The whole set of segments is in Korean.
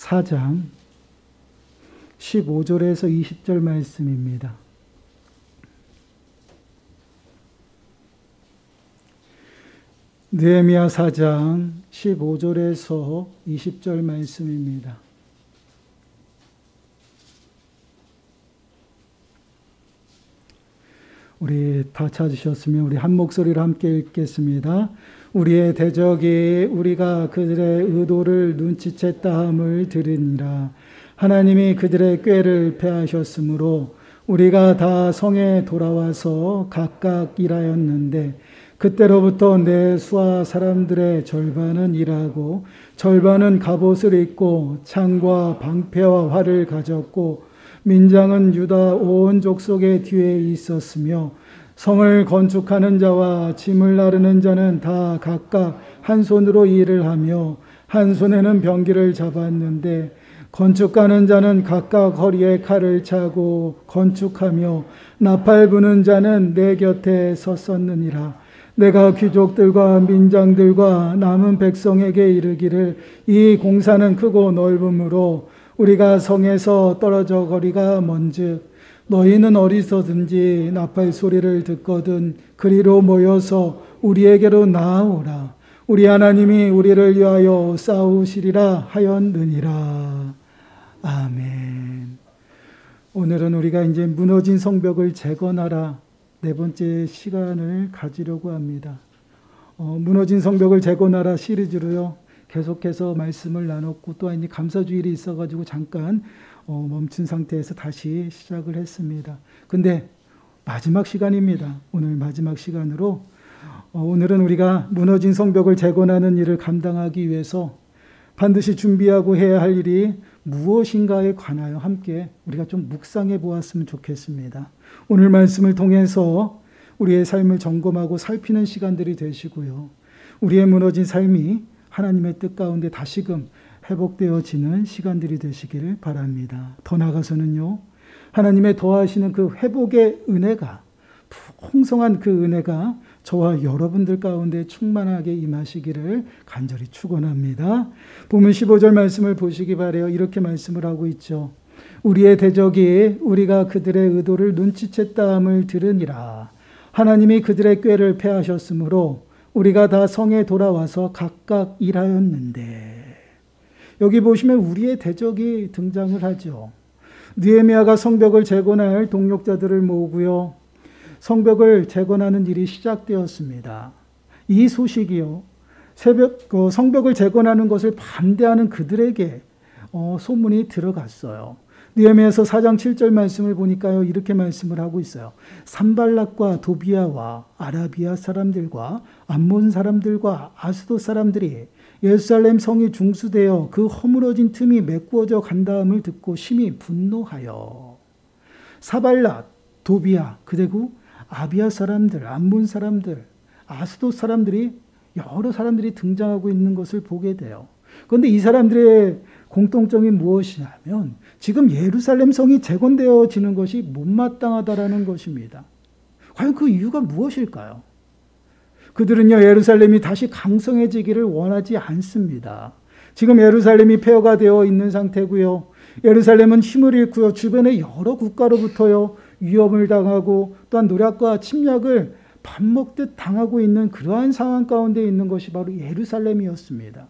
4장 15절에서 20절 말씀입니다. 느헤미야 4장 15절에서 20절 말씀입니다. 우리 다 찾으셨으면 우리 한 목소리로 함께 읽겠습니다. 우리의 대적이 우리가 그들의 의도를 눈치챘다 함을 들으니라. 하나님이 그들의 꾀를 패하셨으므로 우리가 다 성에 돌아와서 각각 일하였는데 그때로부터 내 수하 사람들의 절반은 일하고 절반은 갑옷을 입고 창과 방패와 활을 가졌고 민장은 유다 온 족속의 뒤에 있었으며 성을 건축하는 자와 짐을 나르는 자는 다 각각 한 손으로 일을 하며 한 손에는 병기를 잡았는데 건축하는 자는 각각 허리에 칼을 차고 건축하며 나팔 부는 자는 내 곁에 섰었느니라. 내가 귀족들과 민장들과 남은 백성에게 이르기를 이 공사는 크고 넓으므로 우리가 성에서 떨어져 거리가 먼즉 너희는 어디서든지 나팔 소리를 듣거든 그리로 모여서 우리에게로 나아오라. 우리 하나님이 우리를 위하여 싸우시리라 하였느니라. 아멘. 오늘은 우리가 이제 무너진 성벽을 재건하라 네 번째 시간을 가지려고 합니다. 무너진 성벽을 재건하라 시리즈로요. 계속해서 말씀을 나눴고 또한 이제 감사주일이 있어가지고 잠깐 멈춘 상태에서 다시 시작을 했습니다. 근데 마지막 시간입니다. 오늘 마지막 시간으로 오늘은 우리가 무너진 성벽을 재건하는 일을 감당하기 위해서 반드시 준비하고 해야 할 일이 무엇인가에 관하여 함께 우리가 좀 묵상해 보았으면 좋겠습니다. 오늘 말씀을 통해서 우리의 삶을 점검하고 살피는 시간들이 되시고요. 우리의 무너진 삶이 하나님의 뜻 가운데 다시금 회복되어지는 시간들이 되시기를 바랍니다. 더 나아가서는요, 하나님의 더하시는 그 회복의 은혜가, 풍성한 그 은혜가 저와 여러분들 가운데 충만하게 임하시기를 간절히 축원합니다. 보면 15절 말씀을 보시기 바라요. 이렇게 말씀을 하고 있죠. 우리의 대적이 우리가 그들의 의도를 눈치챘다 함을 들으니라. 하나님이 그들의 꾀를 패하셨으므로 우리가 다 성에 돌아와서 각각 일하였는데, 여기 보시면 우리의 대적이 등장을 하죠. 느헤미야가 성벽을 재건할 동력자들을 모으고요. 성벽을 재건하는 일이 시작되었습니다. 이 소식이요. 성벽을 재건하는 것을 반대하는 그들에게 소문이 들어갔어요. 느헤미야서 4장 7절 말씀을 보니까요. 이렇게 말씀을 하고 있어요. 산발락과 도비아와 아라비아 사람들과 암몬 사람들과 아스돗 사람들이 예루살렘 성이 중수되어 그 허물어진 틈이 메꾸어져 간다함을 듣고 심히 분노하여 사발락, 도비아, 그리고 아비아 사람들, 암몬 사람들, 아스돗 사람들이 여러 사람들이 등장하고 있는 것을 보게 돼요. 그런데 이 사람들의 공통점이 무엇이냐면 지금 예루살렘 성이 재건되어지는 것이 못마땅하다라는 것입니다. 과연 그 이유가 무엇일까요? 그들은요, 예루살렘이 다시 강성해지기를 원하지 않습니다. 지금 예루살렘이 폐허가 되어 있는 상태고요. 예루살렘은 힘을 잃고요. 주변의 여러 국가로부터요. 위협을 당하고 또한 노략과 침략을 밥 먹듯 당하고 있는 그러한 상황 가운데 있는 것이 바로 예루살렘이었습니다.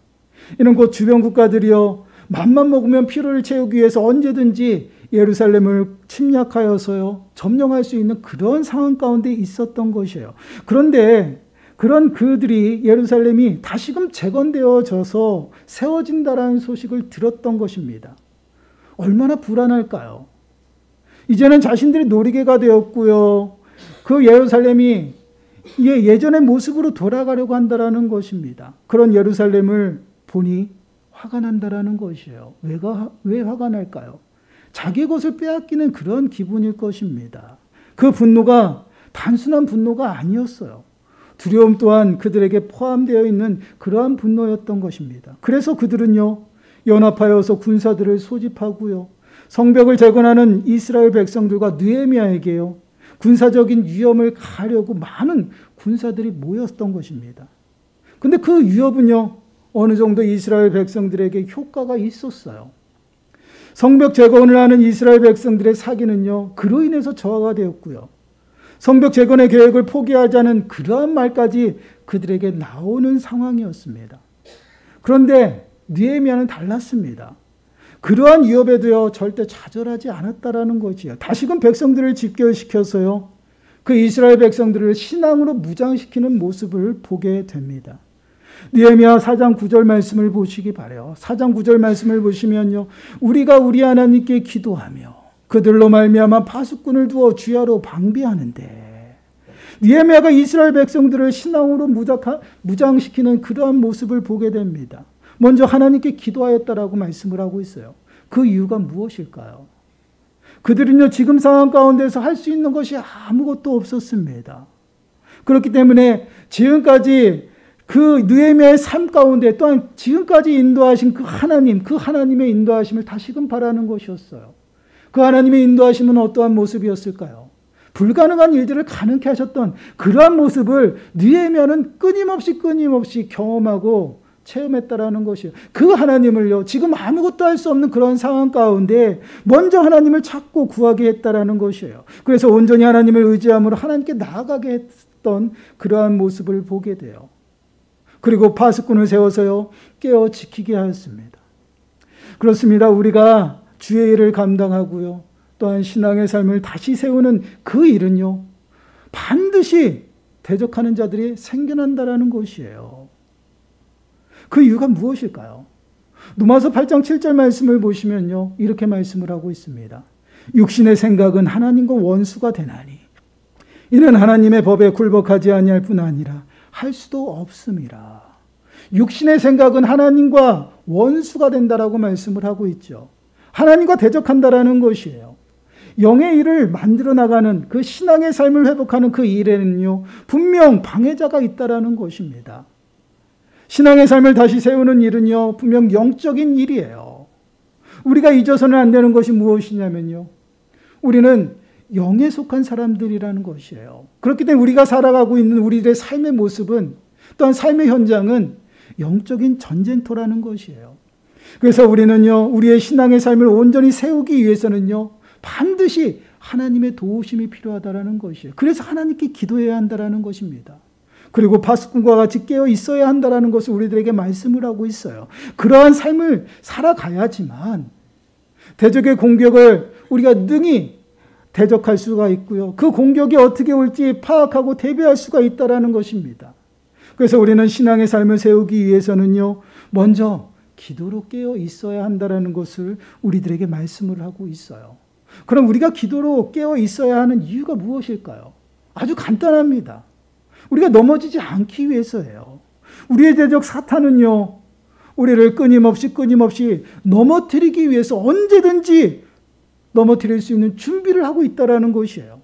이는 곧 주변 국가들이요. 맘만 먹으면 피로를 채우기 위해서 언제든지 예루살렘을 침략하여서요. 점령할 수 있는 그런 상황 가운데 있었던 것이에요. 그런데 그런 그들이 예루살렘이 다시금 재건되어져서 세워진다라는 소식을 들었던 것입니다. 얼마나 불안할까요? 이제는 자신들이 놀이개가 되었고요. 그 예루살렘이 예전의 모습으로 돌아가려고 한다라는 것입니다. 그런 예루살렘을 보니 화가 난다라는 것이에요. 왜 화가 날까요? 자기 것을 빼앗기는 그런 기분일 것입니다. 그 분노가 단순한 분노가 아니었어요. 두려움 또한 그들에게 포함되어 있는 그러한 분노였던 것입니다. 그래서 그들은요, 연합하여서 군사들을 소집하고요. 성벽을 재건하는 이스라엘 백성들과 느헤미야에게요. 군사적인 위험을 가하려고 많은 군사들이 모였던 것입니다. 그런데 그 위협은요. 어느 정도 이스라엘 백성들에게 효과가 있었어요. 성벽 재건을 하는 이스라엘 백성들의 사기는요, 그로 인해서 저하가 되었고요. 성벽 재건의 계획을 포기하자는 그러한 말까지 그들에게 나오는 상황이었습니다. 그런데 느헤미야는 달랐습니다. 그러한 위협에도요, 절대 좌절하지 않았다라는 거지요. 다시금 백성들을 집결시켜서요, 그 이스라엘 백성들을 신앙으로 무장시키는 모습을 보게 됩니다. 느헤미야 4장 9절 말씀을 보시기 바라요. 4장 9절 말씀을 보시면요, 우리가 우리 하나님께 기도하며 그들로 말미암아 파수꾼을 두어 주야로 방비하는데, 느헤미야가 이스라엘 백성들을 신앙으로 무장시키는 그러한 모습을 보게 됩니다. 먼저 하나님께 기도하였다라고 말씀을 하고 있어요. 그 이유가 무엇일까요? 그들은요, 지금 상황 가운데서 할 수 있는 것이 아무것도 없었습니다. 그렇기 때문에 지금까지 그 느헤미야의 삶 가운데 또한 지금까지 인도하신 그 하나님의 인도하심을 다시금 바라는 것이었어요. 그 하나님의 인도하심은 어떠한 모습이었을까요? 불가능한 일들을 가능케 하셨던 그러한 모습을 느헤미야는 끊임없이 경험하고 체험했다라는 것이에요. 그 하나님을요, 지금 아무것도 할 수 없는 그런 상황 가운데 먼저 하나님을 찾고 구하게 했다라는 것이에요. 그래서 온전히 하나님을 의지함으로 하나님께 나아가게 했던 그러한 모습을 보게 돼요. 그리고 파수꾼을 세워서요, 깨어 지키게 하였습니다. 그렇습니다. 우리가 주의 일을 감당하고요, 또한 신앙의 삶을 다시 세우는 그 일은요, 반드시 대적하는 자들이 생겨난다라는 것이에요. 그 이유가 무엇일까요? 누가서 8장 7절 말씀을 보시면요, 이렇게 말씀을 하고 있습니다. 육신의 생각은 하나님과 원수가 되나니 이는 하나님의 법에 굴복하지 아니할 뿐 아니라 할 수도 없음이라. 육신의 생각은 하나님과 원수가 된다라고 말씀을 하고 있죠. 하나님과 대적한다라는 것이에요. 영의 일을 만들어 나가는 그 신앙의 삶을 회복하는 그 일에는요, 분명 방해자가 있다라는 것입니다. 신앙의 삶을 다시 세우는 일은요, 분명 영적인 일이에요. 우리가 잊어서는 안 되는 것이 무엇이냐면요, 우리는 영에 속한 사람들이라는 것이에요. 그렇기 때문에 우리가 살아가고 있는 우리들의 삶의 모습은, 또한 삶의 현장은 영적인 전쟁터라는 것이에요. 그래서 우리는요, 우리의 신앙의 삶을 온전히 세우기 위해서는요, 반드시 하나님의 도우심이 필요하다라는 것이에요. 그래서 하나님께 기도해야 한다라는 것입니다. 그리고 파수꾼과 같이 깨어 있어야 한다라는 것을 우리들에게 말씀을 하고 있어요. 그러한 삶을 살아가야지만 대적의 공격을 우리가 능히 대적할 수가 있고요, 그 공격이 어떻게 올지 파악하고 대비할 수가 있다라는 것입니다. 그래서 우리는 신앙의 삶을 세우기 위해서는요, 먼저 기도로 깨어 있어야 한다라는 것을 우리들에게 말씀을 하고 있어요. 그럼 우리가 기도로 깨어 있어야 하는 이유가 무엇일까요? 아주 간단합니다. 우리가 넘어지지 않기 위해서예요. 우리의 대적 사탄은요, 우리를 끊임없이 넘어뜨리기 위해서 언제든지 넘어뜨릴 수 있는 준비를 하고 있다라는 것이에요.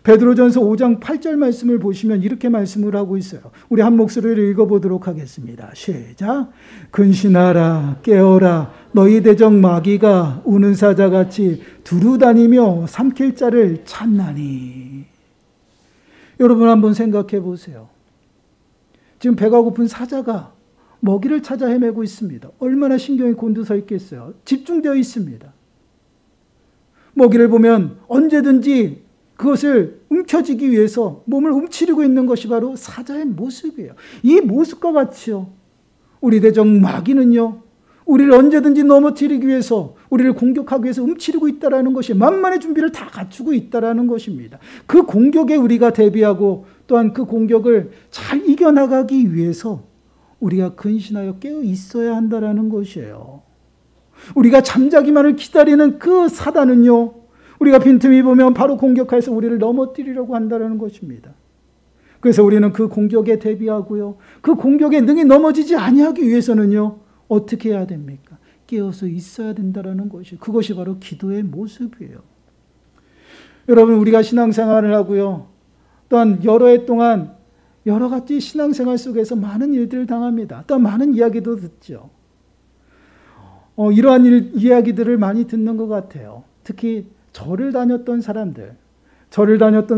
베드로전서 5장 8절 말씀을 보시면 이렇게 말씀을 하고 있어요. 우리 한 목소리를 읽어보도록 하겠습니다. 시작. 근신하라, 깨어라, 너희 대적 마귀가 우는 사자같이 두루다니며 삼킬 자를 찾나니. 여러분 한번 생각해 보세요. 지금 배가 고픈 사자가 먹이를 찾아 헤매고 있습니다. 얼마나 신경이 곤두서 있겠어요. 집중되어 있습니다. 먹이를 보면 언제든지 그것을 움켜쥐기 위해서 몸을 움츠리고 있는 것이 바로 사자의 모습이에요. 이 모습과 같이요, 우리 대적 마귀는요, 우리를 언제든지 넘어뜨리기 위해서, 우리를 공격하기 위해서 움츠리고 있다라는 것이, 만만의 준비를 다 갖추고 있다라는 것입니다. 그 공격에 우리가 대비하고 또한 그 공격을 잘 이겨나가기 위해서 우리가 근신하여 깨어 있어야 한다라는 것이에요. 우리가 잠자기만을 기다리는 그 사단은요, 우리가 빈틈이 보면 바로 공격해서 우리를 넘어뜨리려고 한다는 것입니다. 그래서 우리는 그 공격에 대비하고요, 그 공격에 능히 넘어지지 아니하기 위해서는요, 어떻게 해야 됩니까? 깨어서 있어야 된다는 것이, 그것이 바로 기도의 모습이에요. 여러분, 우리가 신앙생활을 하고요, 또한 여러 해 동안 여러 가지 신앙생활 속에서 많은 일들을 당합니다. 또한 많은 이야기도 듣죠. 이러한 이야기들을 많이 듣는 것 같아요. 특히 절을 다녔던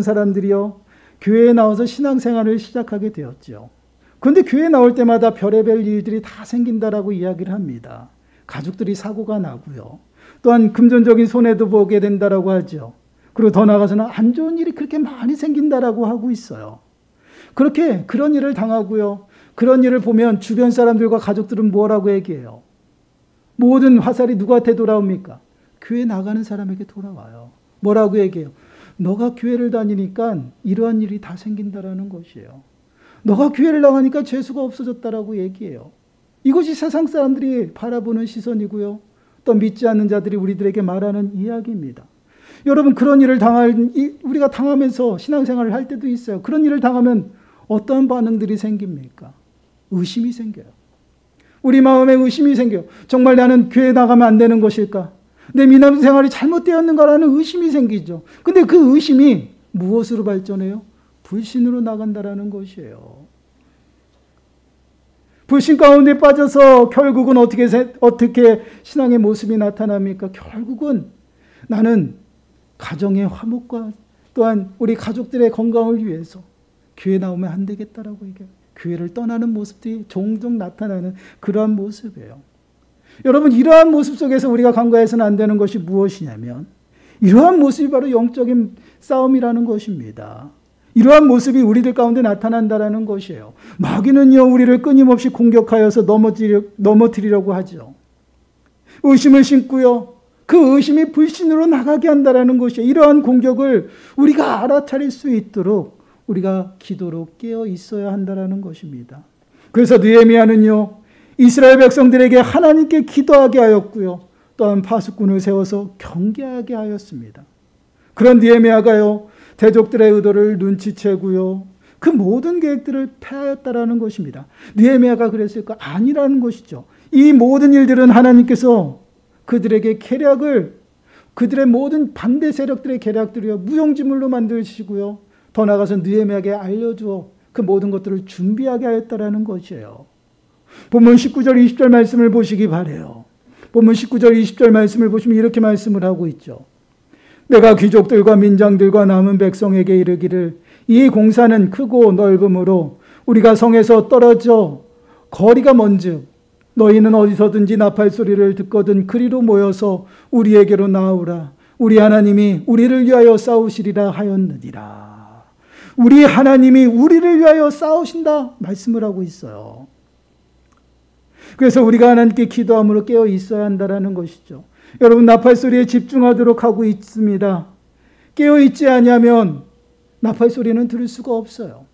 사람들이요, 교회에 나와서 신앙생활을 시작하게 되었죠. 그런데 교회에 나올 때마다 별의별 일들이 다 생긴다라고 이야기를 합니다. 가족들이 사고가 나고요, 또한 금전적인 손해도 보게 된다라고 하죠. 그리고 더 나아가서는 안 좋은 일이 그렇게 많이 생긴다라고 하고 있어요. 그렇게 그런 일을 당하고요. 그런 일을 보면 주변 사람들과 가족들은 뭐라고 얘기해요? 모든 화살이 누구한테 돌아옵니까? 교회 나가는 사람에게 돌아와요. 뭐라고 얘기해요? 너가 교회를 다니니까 이러한 일이 다 생긴다라는 것이에요. 너가 교회를 나가니까 죄수가 없어졌다라고 얘기해요. 이것이 세상 사람들이 바라보는 시선이고요. 또 믿지 않는 자들이 우리들에게 말하는 이야기입니다. 여러분, 그런 일을 우리가 당하면서 신앙생활을 할 때도 있어요. 그런 일을 당하면 어떠한 반응들이 생깁니까? 의심이 생겨요. 우리 마음에 의심이 생겨요. 정말 나는 교회 나가면 안 되는 것일까? 내 믿음 생활이 잘못되었는가라는 의심이 생기죠. 근데 그 의심이 무엇으로 발전해요? 불신으로 나간다라는 것이에요. 불신 가운데 빠져서 결국은 어떻게 신앙의 모습이 나타납니까? 결국은 나는 가정의 화목과 또한 우리 가족들의 건강을 위해서 교회 나오면 안 되겠다라고 얘기해요. 교회를 떠나는 모습들이 종종 나타나는 그러한 모습이에요. 여러분, 이러한 모습 속에서 우리가 간과해서는 안 되는 것이 무엇이냐면 이러한 모습이 바로 영적인 싸움이라는 것입니다. 이러한 모습이 우리들 가운데 나타난다라는 것이에요. 마귀는요, 우리를 끊임없이 공격하여서 넘어뜨리려고 하죠. 의심을 심고요. 그 의심이 불신으로 나가게 한다라는 것이에요. 이러한 공격을 우리가 알아차릴 수 있도록 우리가 기도로 깨어 있어야 한다라는 것입니다. 그래서 느헤미야는요, 이스라엘 백성들에게 하나님께 기도하게 하였고요. 또한 파수꾼을 세워서 경계하게 하였습니다. 그런 느헤미야가요, 대적들의 의도를 눈치채고요. 그 모든 계획들을 패하였다라는 것입니다. 느헤미야가 그랬을까? 아니라는 것이죠. 이 모든 일들은 하나님께서 그들에게 그들의 모든 반대 세력들의 계략들이요, 무용지물로 만드시고요. 더 나아가서 느헤미야에게 알려주어 그 모든 것들을 준비하게 하였다라는 것이에요. 본문 19절 20절 말씀을 보시기 바라요. 본문 19절 20절 말씀을 보시면 이렇게 말씀을 하고 있죠. 내가 귀족들과 민장들과 남은 백성에게 이르기를 이 공사는 크고 넓음으로 우리가 성에서 떨어져 거리가 먼즉 너희는 어디서든지 나팔 소리를 듣거든 그리로 모여서 우리에게로 나오라. 우리 하나님이 우리를 위하여 싸우시리라 하였느니라. 우리 하나님이 우리를 위하여 싸우신다 말씀을 하고 있어요. 그래서 우리가 하나님께 기도함으로 깨어 있어야 한다는 것이죠. 여러분, 나팔 소리에 집중하도록 하고 있습니다. 깨어 있지 않으면 나팔 소리는 들을 수가 없어요.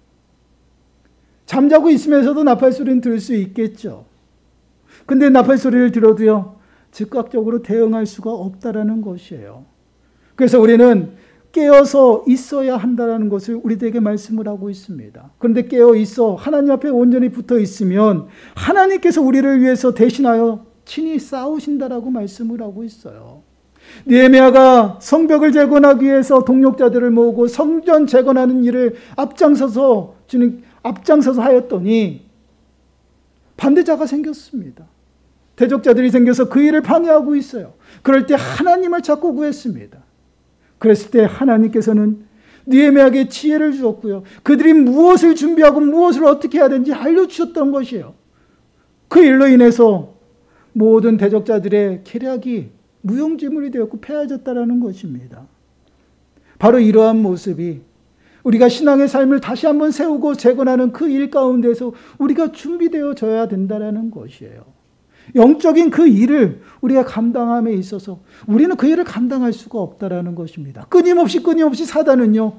잠자고 있으면서도 나팔 소리는 들을 수 있겠죠. 근데 나팔 소리를 들어도요, 즉각적으로 대응할 수가 없다라는 것이에요. 그래서 우리는 깨어서 있어야 한다는 것을 우리들에게 말씀을 하고 있습니다. 그런데 깨어 있어 하나님 앞에 온전히 붙어 있으면 하나님께서 우리를 위해서 대신하여 친히 싸우신다라고 말씀을 하고 있어요. 느헤미야가 성벽을 재건하기 위해서 동력자들을 모으고 성전 재건하는 일을 앞장서서 하였더니 반대자가 생겼습니다. 대적자들이 생겨서 그 일을 방해하고 있어요. 그럴 때 하나님을 찾고 구했습니다. 그랬을 때 하나님께서는 느헤미야에게 지혜를 주었고요. 그들이 무엇을 준비하고 무엇을 어떻게 해야 되는지 알려주셨던 것이에요. 그 일로 인해서 모든 대적자들의 계략이 무용지물이 되었고 패해졌다라는 것입니다. 바로 이러한 모습이 우리가 신앙의 삶을 다시 한번 세우고 재건하는 그 일 가운데서 우리가 준비되어져야 된다는 것이에요. 영적인 그 일을 우리가 감당함에 있어서 우리는 그 일을 감당할 수가 없다라는 것입니다. 끊임없이 사단은요,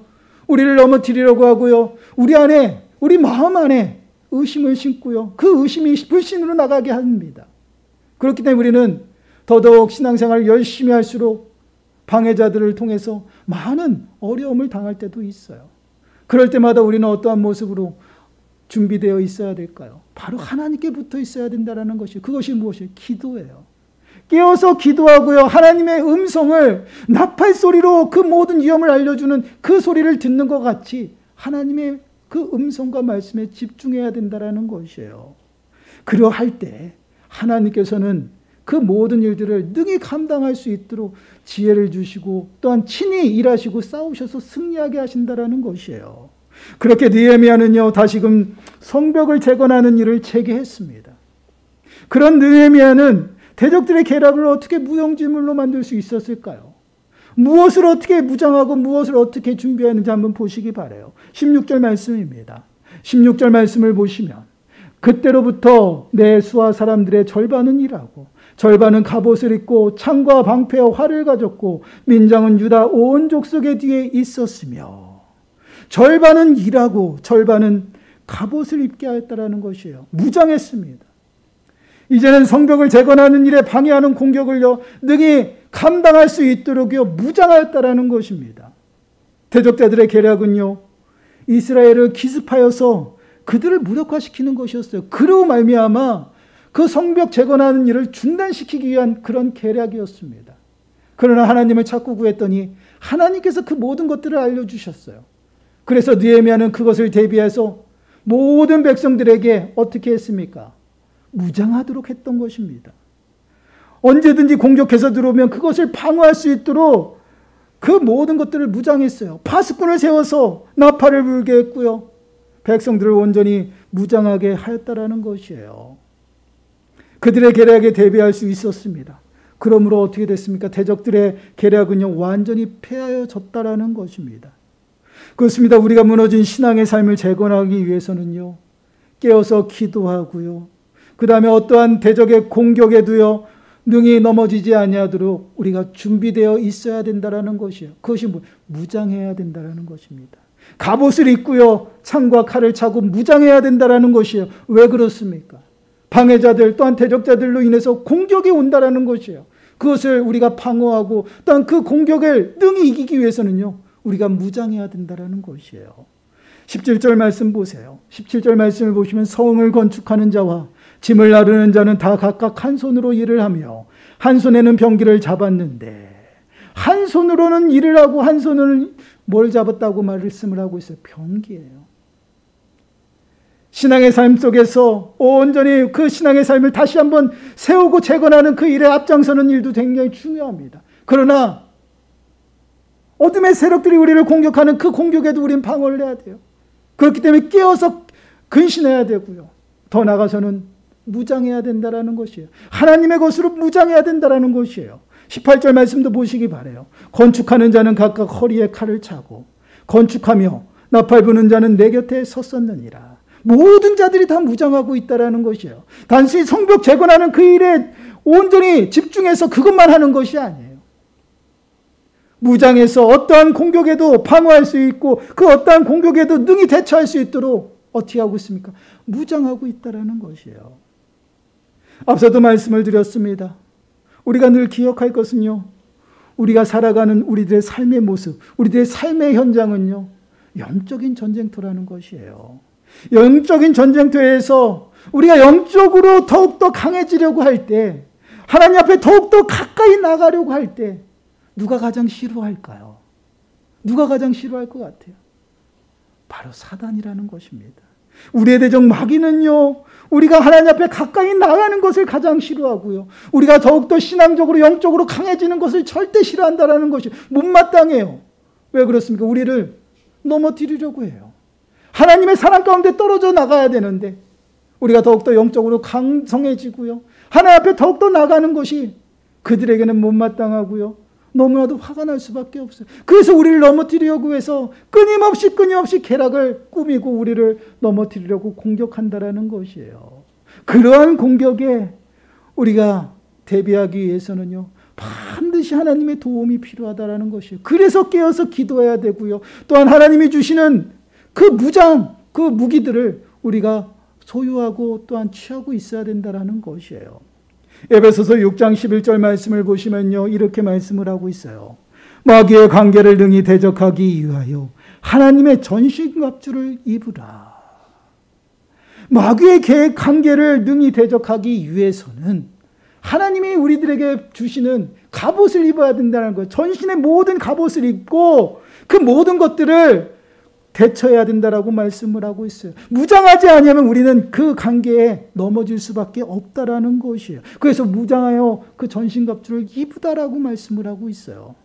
우리를 넘어뜨리려고 하고요, 우리 마음 안에 의심을 심고요, 그 의심이 불신으로 나가게 합니다. 그렇기 때문에 우리는 더더욱 신앙생활을 열심히 할수록 방해자들을 통해서 많은 어려움을 당할 때도 있어요. 그럴 때마다 우리는 어떠한 모습으로 준비되어 있어야 될까요? 바로 하나님께 붙어 있어야 된다는 것이, 그것이 무엇이에요? 기도예요. 깨어서 기도하고요, 하나님의 음성을 나팔 소리로 그 모든 위험을 알려주는 그 소리를 듣는 것 같이 하나님의 그 음성과 말씀에 집중해야 된다는 것이에요. 그러할 때 하나님께서는 그 모든 일들을 능히 감당할 수 있도록 지혜를 주시고 또한 친히 일하시고 싸우셔서 승리하게 하신다는 것이에요. 그렇게 느헤미야는요, 다시금 성벽을 재건하는 일을 재개했습니다. 그런 느헤미야는 대적들의 계략을 어떻게 무용지물로 만들 수 있었을까요? 무엇을 어떻게 무장하고 무엇을 어떻게 준비했는지 한번 보시기 바라요. 16절 말씀입니다. 16절 말씀을 보시면 그때로부터 내 수하 사람들의 절반은 일하고 절반은 갑옷을 입고 창과 방패와 활을 가졌고 민장은 유다 온 족속의 뒤에 있었으며 절반은 일하고 절반은 갑옷을 입게 하였다라는 것이에요. 무장했습니다. 이제는 성벽을 재건하는 일에 방해하는 공격을요 능히 감당할 수 있도록요 무장하였다라는 것입니다. 대적자들의 계략은요 이스라엘을 기습하여서 그들을 무력화시키는 것이었어요. 그로 말미암아 그 성벽 재건하는 일을 중단시키기 위한 그런 계략이었습니다. 그러나 하나님을 찾고 구했더니 하나님께서 그 모든 것들을 알려주셨어요. 그래서 느헤미야는 그것을 대비해서 모든 백성들에게 어떻게 했습니까? 무장하도록 했던 것입니다. 언제든지 공격해서 들어오면 그것을 방어할 수 있도록 그 모든 것들을 무장했어요. 파수꾼을 세워서 나팔을 불게 했고요. 백성들을 온전히 무장하게 하였다라는 것이에요. 그들의 계략에 대비할 수 있었습니다. 그러므로 어떻게 됐습니까? 대적들의 계략은요 완전히 패하여졌다라는 것입니다. 그렇습니다. 우리가 무너진 신앙의 삶을 재건하기 위해서는요 깨어서 기도하고요. 그 다음에 어떠한 대적의 공격에도요 능히 넘어지지 아니하도록 우리가 준비되어 있어야 된다라는 것이에요. 그것이 무장해야 된다라는 것입니다. 갑옷을 입고요 창과 칼을 차고 무장해야 된다라는 것이에요. 왜 그렇습니까? 방해자들 또한 대적자들로 인해서 공격이 온다라는 것이에요. 그것을 우리가 방어하고 또한 그 공격을 능히 이기기 위해서는요 우리가 무장해야 된다라는 것이에요. 17절 말씀 보세요. 17절 말씀을 보시면 성을 건축하는 자와 짐을 나르는 자는 다 각각 한 손으로 일을 하며 한 손에는 병기를 잡았는데 한 손으로는 일을 하고 한 손으로는 뭘 잡았다고 말씀을 하고 있어요? 병기예요. 신앙의 삶 속에서 온전히 그 신앙의 삶을 다시 한번 세우고 재건하는 그 일에 앞장서는 일도 굉장히 중요합니다. 그러나 어둠의 세력들이 우리를 공격하는 그 공격에도 우리는 방어를 해야 돼요. 그렇기 때문에 깨어서 근신해야 되고요. 더 나아가서는 무장해야 된다라는 것이에요. 하나님의 것으로 무장해야 된다라는 것이에요. 18절 말씀도 보시기 바라요. 건축하는 자는 각각 허리에 칼을 차고 건축하며 나팔 부는 자는 내 곁에 섰었느니라. 모든 자들이 다 무장하고 있다라는 것이에요. 단순히 성벽 재건하는 그 일에 온전히 집중해서 그것만 하는 것이 아니에요. 무장해서 어떠한 공격에도 방어할 수 있고 그 어떠한 공격에도 능히 대처할 수 있도록 어떻게 하고 있습니까? 무장하고 있다라는 것이에요. 앞서도 말씀을 드렸습니다. 우리가 늘 기억할 것은요. 우리가 살아가는 우리들의 삶의 모습, 우리들의 삶의 현장은요. 영적인 전쟁터라는 것이에요. 영적인 전쟁터에서 우리가 영적으로 더욱더 강해지려고 할 때, 하나님 앞에 더욱더 가까이 나가려고 할 때 누가 가장 싫어할까요? 누가 가장 싫어할 것 같아요? 바로 사단이라는 것입니다. 우리의 대적 마귀는요, 우리가 하나님 앞에 가까이 나가는 것을 가장 싫어하고요. 우리가 더욱더 신앙적으로 영적으로 강해지는 것을 절대 싫어한다는 것이 못마땅해요. 왜 그렇습니까? 우리를 넘어뜨리려고 해요. 하나님의 사랑 가운데 떨어져 나가야 되는데 우리가 더욱더 영적으로 강성해지고요. 하나님 앞에 더욱더 나가는 것이 그들에게는 못마땅하고요. 너무나도 화가 날 수밖에 없어요. 그래서 우리를 넘어뜨리려고 해서 끊임없이 계략을 꾸미고 우리를 넘어뜨리려고 공격한다라는 것이에요. 그러한 공격에 우리가 대비하기 위해서는요. 반드시 하나님의 도움이 필요하다라는 것이에요. 그래서 깨어서 기도해야 되고요. 또한 하나님이 주시는 그 무장, 그 무기들을 우리가 소유하고 또한 취하고 있어야 된다라는 것이에요. 에베소서 6장 11절 말씀을 보시면요. 이렇게 말씀을 하고 있어요. 마귀의 관계를 능히 대적하기 위하여 하나님의 전신갑주를 입으라. 마귀의 관계를 능히 대적하기 위해서는 하나님이 우리들에게 주시는 갑옷을 입어야 된다는 거예요. 전신의 모든 갑옷을 입고 그 모든 것들을 대처해야 된다라고 말씀을 하고 있어요. 무장하지 않으면 우리는 그 관계에 넘어질 수밖에 없다라는 것이에요. 그래서 무장하여 그 전신갑주를 입으다라고 말씀을 하고 있어요.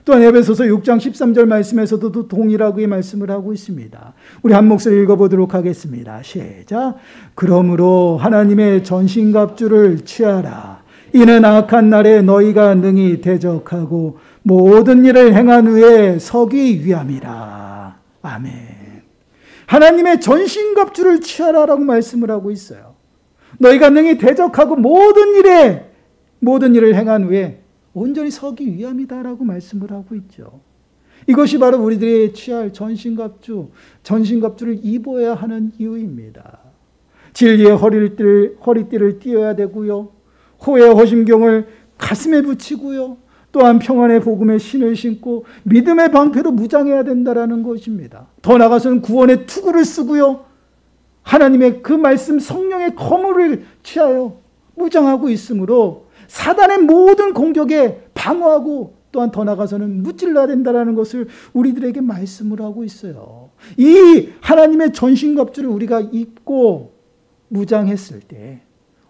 또한 에베소서 6장 13절 말씀에서도 동일하게 말씀을 하고 있습니다. 우리 한 목소리 읽어보도록 하겠습니다. 시작. 그러므로 하나님의 전신갑주를 취하라. 이는 악한 날에 너희가 능히 대적하고 모든 일을 행한 후에 서기 위함이라. 아멘. 하나님의 전신갑주를 취하라라고 말씀을 하고 있어요. 너희가 능히 대적하고 모든 일을 행한 후에 온전히 서기 위함이다라고 말씀을 하고 있죠. 이것이 바로 우리들이 취할 전신갑주를 입어야 하는 이유입니다. 진리의 허리띠를 띄어야 되고요. 호의 허심경을 가슴에 붙이고요. 또한 평안의 복음의 신을 신고 믿음의 방패로 무장해야 된다는 것입니다. 더 나아가서는 구원의 투구를 쓰고요. 하나님의 그 말씀 성령의 거물을 취하여 무장하고 있으므로 사단의 모든 공격에 방어하고 또한 더 나아가서는 무찔러야 된다는 것을 우리들에게 말씀을 하고 있어요. 이 하나님의 전신갑주를 우리가 입고 무장했을 때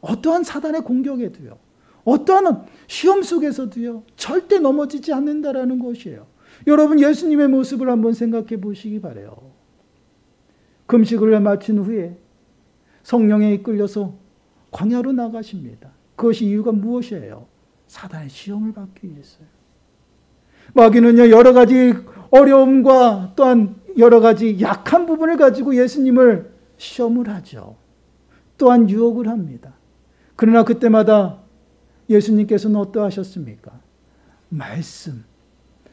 어떠한 사단의 공격에도요, 어떠한 시험 속에서도요, 절대 넘어지지 않는다라는 것이에요. 여러분, 예수님의 모습을 한번 생각해 보시기 바라요. 금식을 마친 후에 성령에 이끌려서 광야로 나가십니다. 그것이 이유가 무엇이에요? 사단의 시험을 받기 위해서요. 마귀는요, 여러 가지 어려움과 또한 여러 가지 약한 부분을 가지고 예수님을 시험을 하죠. 또한 유혹을 합니다. 그러나 그때마다 예수님께서는 어떠하셨습니까? 말씀,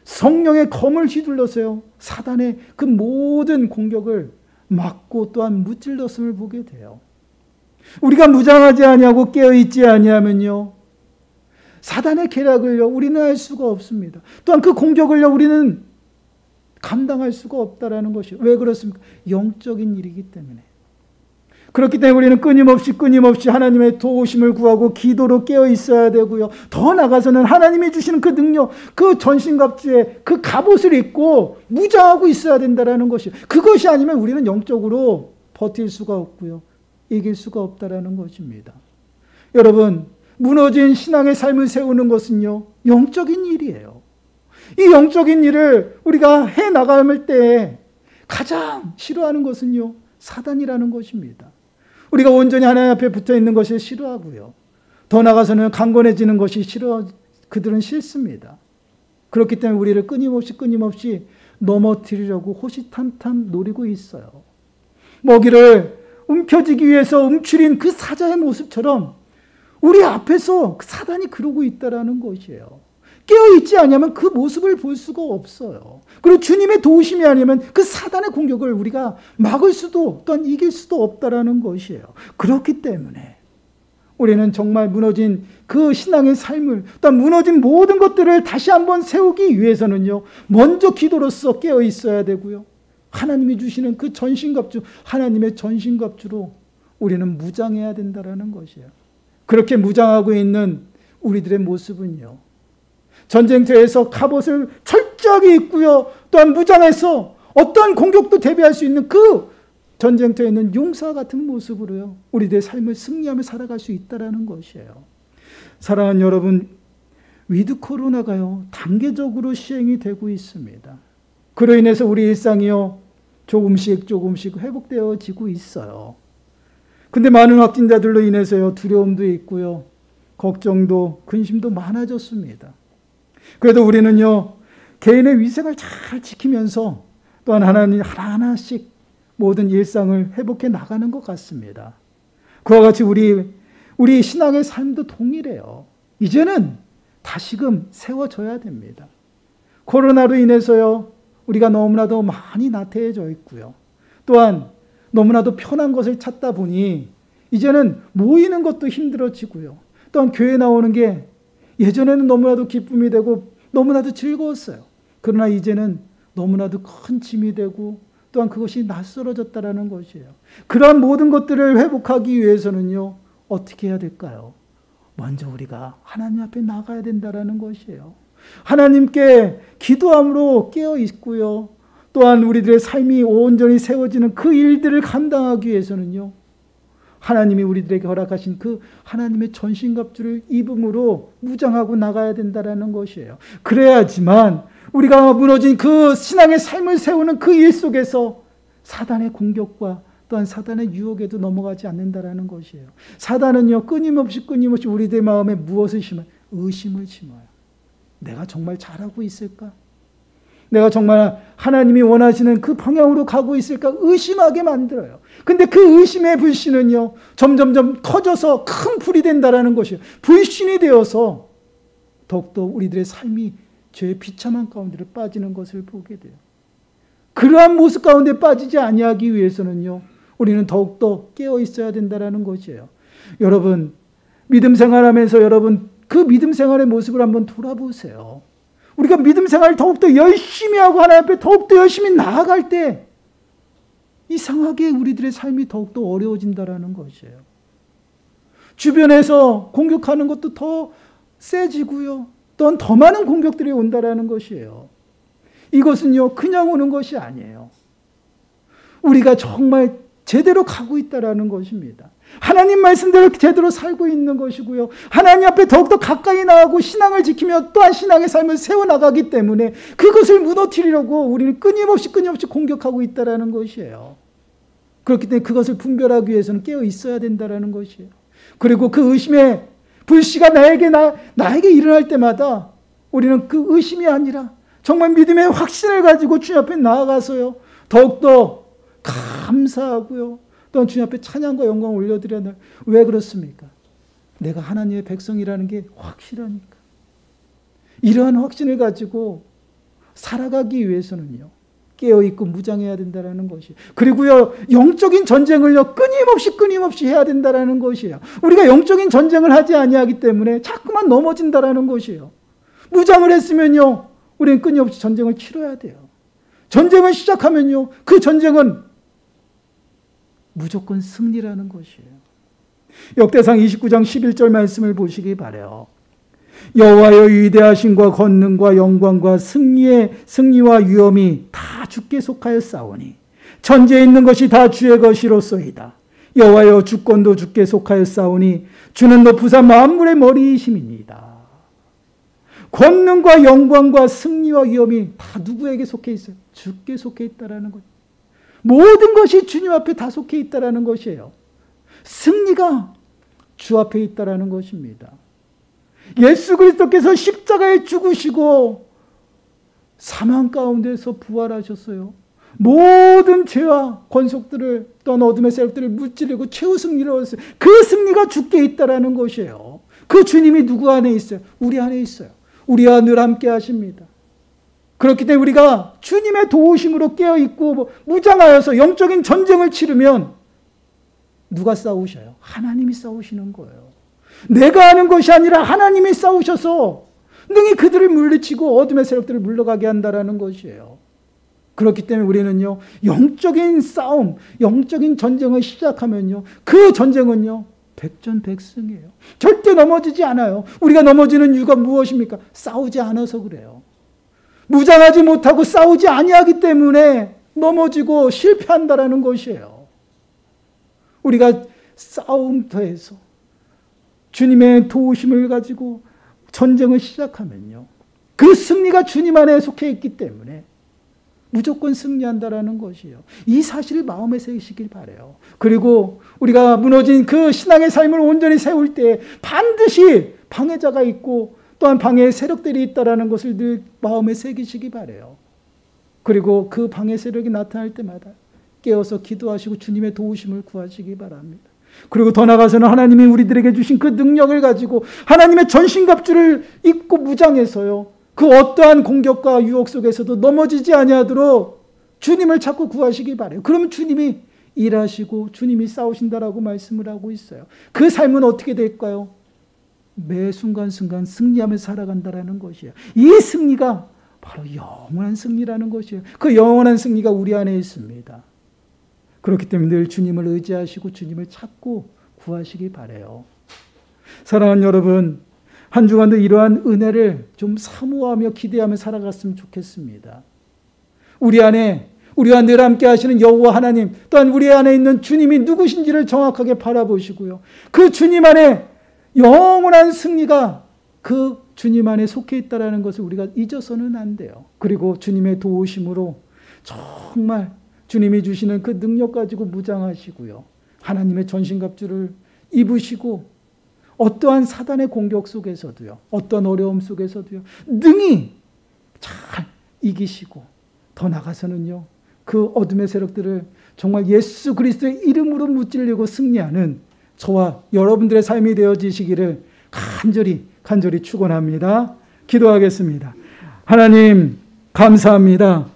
성령의 검을 휘둘러서요, 사단의 그 모든 공격을 막고 또한 무찔렀음을 보게 돼요. 우리가 무장하지 아니하고 깨어있지 아니하면요, 사단의 계략을요, 우리는 알 수가 없습니다. 또한 그 공격을요, 우리는 감당할 수가 없다라는 것이. 왜 그렇습니까? 영적인 일이기 때문에. 그렇기 때문에 우리는 끊임없이 하나님의 도우심을 구하고 기도로 깨어 있어야 되고요. 더 나아가서는 하나님이 주시는 그 능력, 그 전신갑주에 그 갑옷을 입고 무장하고 있어야 된다라는 것이. 그것이 아니면 우리는 영적으로 버틸 수가 없고요, 이길 수가 없다라는 것입니다. 여러분, 무너진 신앙의 삶을 세우는 것은요, 영적인 일이에요. 이 영적인 일을 우리가 해 나갈 때 가장 싫어하는 것은요, 사단이라는 것입니다. 우리가 온전히 하나님 앞에 붙어 있는 것을 싫어하고요, 더 나아가서는 강건해지는 것이 그들은 싫습니다. 그렇기 때문에 우리를 끊임없이 넘어뜨리려고 호시탐탐 노리고 있어요. 먹이를 움켜쥐기 위해서 움츠린 그 사자의 모습처럼 우리 앞에서 사단이 그러고 있다는 것이에요. 깨어있지 않으면 그 모습을 볼 수가 없어요. 그리고 주님의 도우심이 아니면 그 사단의 공격을 우리가 막을 수도 또한 이길 수도 없다는 것이에요. 그렇기 때문에 우리는 정말 무너진 그 신앙의 삶을, 또한 무너진 모든 것들을 다시 한번 세우기 위해서는요, 먼저 기도로서 깨어 있어야 되고요, 하나님이 주시는 그 전신갑주, 하나님의 전신갑주로 우리는 무장해야 된다는 것이에요. 그렇게 무장하고 있는 우리들의 모습은요, 전쟁터에서 갑옷을 철저하게 입고요, 또한 무장해서 어떠한 공격도 대비할 수 있는 그 전쟁터에 있는 용사 같은 모습으로요, 우리들의 삶을 승리하며 살아갈 수 있다는 것이에요. 사랑하는 여러분, 위드 코로나가요, 단계적으로 시행이 되고 있습니다. 그로 인해서 우리 일상이요, 조금씩 회복되어지고 있어요. 근데 많은 확진자들로 인해서요, 두려움도 있고요, 걱정도 근심도 많아졌습니다. 그래도 우리는요, 개인의 위생을 잘 지키면서 또한 하나하나씩 모든 일상을 회복해 나가는 것 같습니다. 그와 같이 우리 신앙의 삶도 동일해요. 이제는 다시금 세워져야 됩니다. 코로나로 인해서요, 우리가 너무나도 많이 나태해져 있고요, 또한 너무나도 편한 것을 찾다 보니 이제는 모이는 것도 힘들어지고요, 또한 교회 나오는 게 예전에는 너무나도 기쁨이 되고 너무나도 즐거웠어요. 그러나 이제는 너무나도 큰 짐이 되고 또한 그것이 낯설어졌다는 것이에요. 그러한 모든 것들을 회복하기 위해서는요, 어떻게 해야 될까요? 먼저 우리가 하나님 앞에 나가야 된다는 것이에요. 하나님께 기도함으로 깨어 있고요, 또한 우리들의 삶이 온전히 세워지는 그 일들을 감당하기 위해서는요, 하나님이 우리들에게 허락하신 그 하나님의 전신갑주를 입음으로 무장하고 나가야 된다는 것이에요. 그래야지만 우리가 무너진 그 신앙의 삶을 세우는 그 일 속에서 사단의 공격과 또한 사단의 유혹에도 넘어가지 않는다라는 것이에요. 사단은요, 끊임없이 우리들 마음에 무엇을 심어요? 의심을 심어요. 내가 정말 잘하고 있을까? 내가 정말 하나님이 원하시는 그 방향으로 가고 있을까? 의심하게 만들어요. 근데 그 의심의 불신은요, 점점점 커져서 큰 불이 된다라는 것이에요. 불신이 되어서 더욱더 우리들의 삶이 죄의 비참한 가운데로 빠지는 것을 보게 돼요. 그러한 모습 가운데 빠지지 아니하기 위해서는요, 우리는 더욱더 깨어 있어야 된다라는 것이에요. 여러분, 믿음 생활하면서 여러분 그 믿음 생활의 모습을 한번 돌아보세요. 우리가 믿음 생활을 더욱더 열심히 하고 하나님 앞에 더욱더 열심히 나아갈 때 이상하게 우리들의 삶이 더욱더 어려워진다라는 것이에요. 주변에서 공격하는 것도 더 세지고요. 또한 더 많은 공격들이 온다라는 것이에요. 이것은요, 그냥 오는 것이 아니에요. 우리가 정말 제대로 가고 있다라는 것입니다. 하나님 말씀대로 제대로 살고 있는 것이고요. 하나님 앞에 더욱더 가까이 나가고 신앙을 지키며 또한 신앙의 삶을 세워나가기 때문에 그것을 무너뜨리려고 우리는 끊임없이 공격하고 있다라는 것이에요. 그렇기 때문에 그것을 분별하기 위해서는 깨어 있어야 된다라는 것이에요. 그리고 그 의심의 불씨가 나에게 일어날 때마다 우리는 그 의심이 아니라 정말 믿음의 확신을 가지고 주님 앞에 나아가서요, 더욱더 감사하고요, 또한 주님 앞에 찬양과 영광을 올려드려야 돼요. 왜 그렇습니까? 내가 하나님의 백성이라는 게 확실하니까. 이러한 확신을 가지고 살아가기 위해서는요, 깨어있고 무장해야 된다는 것이에요. 그리고요, 영적인 전쟁을요, 끊임없이 해야 된다는 것이에요. 우리가 영적인 전쟁을 하지 아니하기 때문에 자꾸만 넘어진다는 것이에요. 무장을 했으면요, 우리는 끊임없이 전쟁을 치러야 돼요. 전쟁을 시작하면요, 그 전쟁은 무조건 승리라는 것이에요. 역대상 29장 11절 말씀을 보시기 바라요. 여호와여, 위대하심과 권능과 영광과 승리와 위엄이 다 주께 속하여 싸우니 천지에 있는 것이 다 주의 것이로소이다. 여호와여, 주권도 주께 속하여 싸우니 주는 높으사 만물의 머리이심이니이다. 권능과 영광과 승리와 위엄이 다 누구에게 속해 있어요? 주께 속해 있다라는 거예요. 모든 것이 주님 앞에 다 속해 있다라는 것이에요. 승리가 주 앞에 있다라는 것입니다. 예수 그리스도께서 십자가에 죽으시고 사망 가운데서 부활하셨어요. 모든 죄와 권속들을 또한 어둠의 세력들을 무찌르고 최후 승리를 얻었어요. 그 승리가 주께 있다라는 것이에요. 그 주님이 누구 안에 있어요? 우리 안에 있어요. 우리와 늘 함께 하십니다. 그렇기 때문에 우리가 주님의 도우심으로 깨어있고 무장하여서 영적인 전쟁을 치르면 누가 싸우셔요? 하나님이 싸우시는 거예요. 내가 하는 것이 아니라 하나님이 싸우셔서 능히 그들을 물리치고 어둠의 세력들을 물러가게 한다라는 것이에요. 그렇기 때문에 우리는요, 영적인 싸움, 영적인 전쟁을 시작하면요, 그 전쟁은요, 백전백승이에요. 절대 넘어지지 않아요. 우리가 넘어지는 이유가 무엇입니까? 싸우지 않아서 그래요. 무장하지 못하고 싸우지 아니하기 때문에 넘어지고 실패한다라는 것이에요. 우리가 싸움터에서 주님의 도우심을 가지고 전쟁을 시작하면요, 그 승리가 주님 안에 속해 있기 때문에 무조건 승리한다라는 것이에요. 이 사실을 마음에 새기시길 바라요. 그리고 우리가 무너진 그 신앙의 삶을 온전히 세울 때 반드시 방해자가 있고 또한 방해의 세력들이 있다라는 것을 늘 마음에 새기시기 바라요. 그리고 그 방해 세력이 나타날 때마다 깨어서 기도하시고 주님의 도우심을 구하시기 바랍니다. 그리고 더 나아가서는 하나님이 우리들에게 주신 그 능력을 가지고 하나님의 전신갑주를 입고 무장해서요, 그 어떠한 공격과 유혹 속에서도 넘어지지 아니하도록 주님을 찾고 구하시기 바라요. 그러면 주님이 일하시고 주님이 싸우신다라고 말씀을 하고 있어요. 그 삶은 어떻게 될까요? 매 순간순간 승리하면서 살아간다라는 것이에요. 이 승리가 바로 영원한 승리라는 것이에요. 그 영원한 승리가 우리 안에 있습니다. 그렇기 때문에 늘 주님을 의지하시고 주님을 찾고 구하시기 바라요. 사랑하는 여러분, 한 주간도 이러한 은혜를 좀 사모하며 기대하며 살아갔으면 좋겠습니다. 우리와 늘 함께 하시는 여호와 하나님, 또한 우리 안에 있는 주님이 누구신지를 정확하게 바라보시고요, 그 주님 안에 영원한 승리가 그 주님 안에 속해 있다는 것을 우리가 잊어서는 안 돼요. 그리고 주님의 도우심으로 정말 주님이 주시는 그 능력 가지고 무장하시고요. 하나님의 전신갑주를 입으시고 어떠한 사단의 공격 속에서도요. 어떠한 어려움 속에서도요. 능히 잘 이기시고 더 나아가서는요. 그 어둠의 세력들을 정말 예수 그리스도의 이름으로 무찔리고 승리하는 저와 여러분들의 삶이 되어지시기를 간절히 축원합니다. 기도하겠습니다. 하나님 감사합니다.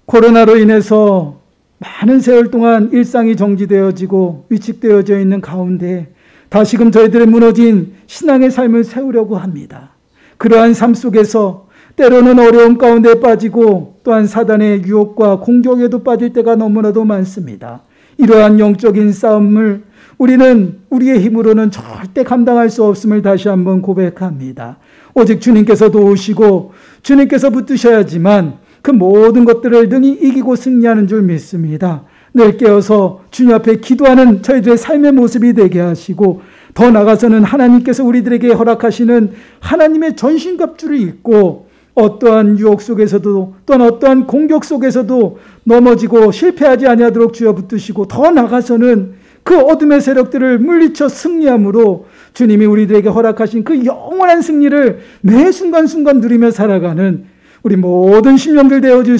코로나로 인해서 많은 세월 동안 일상이 정지되어지고 위축되어져 있는 가운데 다시금 저희들의 무너진 신앙의 삶을 세우려고 합니다. 그러한 삶 속에서 때로는 어려움 가운데 빠지고 또한 사단의 유혹과 공격에도 빠질 때가 너무나도 많습니다. 이러한 영적인 싸움을 우리는 우리의 힘으로는 절대 감당할 수 없음을 다시 한번 고백합니다. 오직 주님께서 도우시고 주님께서 붙드셔야지만 그 모든 것들을 능히 이기고 승리하는 줄 믿습니다. 늘 깨어서 주님 앞에 기도하는 저희들의 삶의 모습이 되게 하시고 더 나아가서는 하나님께서 우리들에게 허락하시는 하나님의 전신갑주를 입고 어떠한 유혹 속에서도 또한 어떠한 공격 속에서도 넘어지고 실패하지 아니하도록 주여 붙드시고 더 나아가서는 그 어둠의 세력들을 물리쳐 승리함으로 주님이 우리들에게 허락하신 그 영원한 승리를 매 순간순간 누리며 살아가는 우리 모든 심령들 되어줄